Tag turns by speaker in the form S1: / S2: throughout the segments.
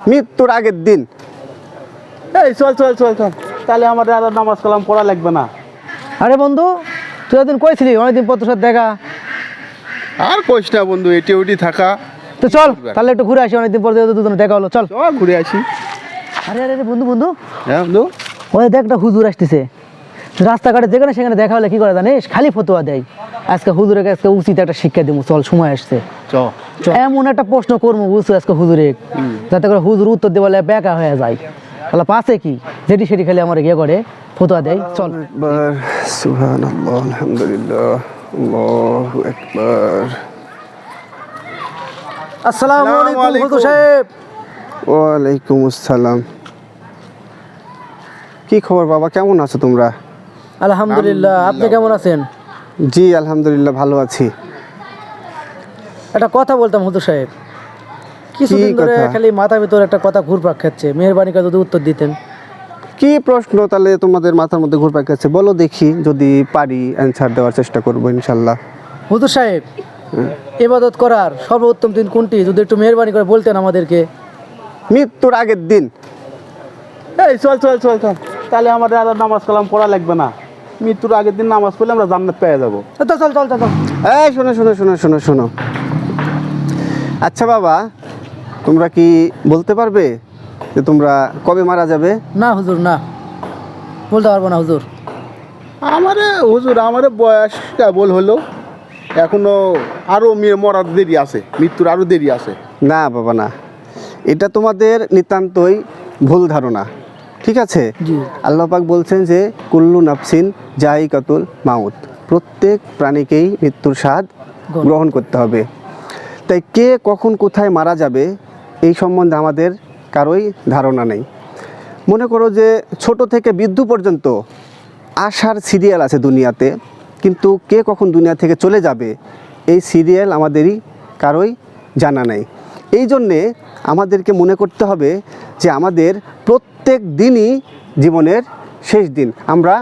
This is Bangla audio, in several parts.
S1: মৃত্যুর আগের দিন। এই চল চল চল চল, তাহলে আমাদের আর নামাজ কালাম পড়া লাগবে না।
S2: আরে বন্ধু, তুই একদিন কইছিলি অনেকদিন পর তোর সাথে দেখা।
S1: আর কইস না বন্ধু, এটি ওটি থাকা।
S2: তো চল তাহলে একটু ঘুরে আসি, অনেকদিন পর দুজনে দেখা হলো, চল।
S1: চল ঘুরে আসি।
S2: আরে আরে বন্ধু বন্ধু,
S1: হ্যাঁ বন্ধু,
S2: ওই দেখ একটা হুজুর আসতেছে রাস্তাঘাটে, যেখানে সেখানে দেখা হলে কি করে জানিস, খালি ফতোয়া দেয়। আজকে হুজুরের আজকে উচিত একটা শিক্ষা দিব, চল সময় আসছে। এমন একটা প্রশ্ন করবো বুঝছো আজকে হুজুরে, যাতে করে হুজুর উত্তর দেওয়ালে বেকা হয়ে যায়। তাহলে পাশে কি যেটি সেটি খালি আমার ইয়ে করে ফতোয়া দেয়, চল।
S1: সুবহানাল্লাহ, আলহামদুলিল্লাহ, আল্লাহু আকবার।
S2: আসসালামু আলাইকুম হুজুর সাহেব।
S1: ওয়ালাইকুম আসসালাম। কি খবর বাবা, কেমন আছো তোমরা?
S2: আলহামদুলিল্লাহ, আপনি কেমন আছেন?
S1: জি আলহামদুলিল্লাহ, ভালো আছি।
S2: একটা কথা বলতাম হুজুর সাহেব, কিছুদিন ধরে
S1: কথা?
S2: খালি মাথার ভিতরে একটা কথা ঘুরপাক খাচ্ছে, মেহেরবানি করে যদি উত্তর দিতেন।
S1: কি প্রশ্ন তাহলে তোমাদের মাথার মধ্যে ঘুরপাক খাচ্ছে, বলো দেখি, যদি পারি অ্যান্সার দেওয়ার চেষ্টা করবো ইনশাল্লাহ।
S2: হুজুর সাহেব, ইবাদত করার সর্বোত্তম দিন কোনটি, যদি একটু মেহেরবানি করে বলতেন আমাদেরকে।
S1: মৃত্যুর আগের দিন। এই চল চল চল চল, তাহলে আমাদের আর নামাজ কালাম পড়া লাগবে না। মৃত্যুর আগের দিন নামাজ পড়লে আমরা জান্নাত পেয়ে যাবো।
S2: চল চল চল চল।
S1: এই শোনো শোনো শোনো শোনো শোনো, আচ্ছা বাবা, তোমরা কি বলতে পারবে যে তোমরা কবে মারা যাবে?
S2: না হুজুর, না বলতে পারবো না হুজুর।
S1: আমারে বয়স কেবল হলো, এখনো আরো মরার দেরি আছে, মৃত্যুর আরো দেরি আছে। না বাবা না, এটা তোমাদের নিতান্তই ভুল ধারণা, ঠিক আছে?
S2: জি।
S1: আল্লাহ পাক বলছেন যে কুল্লু নাফসিন জাইকাতুল মাউত, প্রত্যেক প্রাণীকেই মৃত্যুর স্বাদ গ্রহণ করতে হবে। তাই কে কখন কোথায় মারা যাবে এই সম্বন্ধে আমাদের কারোই ধারণা নেই। মনে করো যে ছোট থেকে বৃদ্ধ পর্যন্ত আসার সিরিয়াল আছে দুনিয়াতে, কিন্তু কে কখন দুনিয়া থেকে চলে যাবে এই সিরিয়াল আমাদেরই কারোই জানা নেই। এই জন্যে আমাদেরকে মনে করতে হবে যে আমাদের প্রত্যেক দিনই জীবনের শেষ দিন, আমরা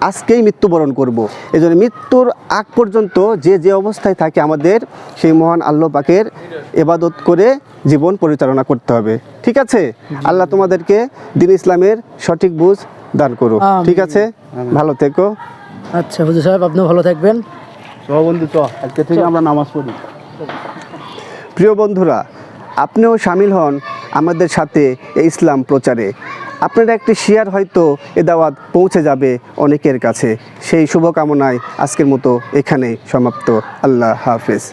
S1: আজকেই মৃত্যুবরণ করব। এই জন্য মৃত্যুর আগ পর্যন্ত যে যে অবস্থায় থাকে আমাদের সেই মহান আল্লাহ পাকের ইবাদত করে জীবন পরিচালনা করতে হবে, ঠিক আছে? আল্লাহ তোমাদেরকে দ্বীন ইসলামের সঠিক বুঝ দান করো, ঠিক আছে? ভালো থেকো।
S2: আচ্ছা হুজুর সাহেব, আপনিও ভালো থাকবেন।
S1: বন্ধু চ, আজকে থেকে আমরা নামাজ পড়ি। প্রিয় বন্ধুরা, আপনিও শামিল হন আমাদের সাথে এই ইসলাম প্রচারে। আপনার একটি শেয়ার হয়তো এ দাওয়াত পৌঁছে যাবে অনেকের কাছে। সেই শুভকামনায় আজকের মতো এখানেই সমাপ্ত। আল্লাহ হাফেজ।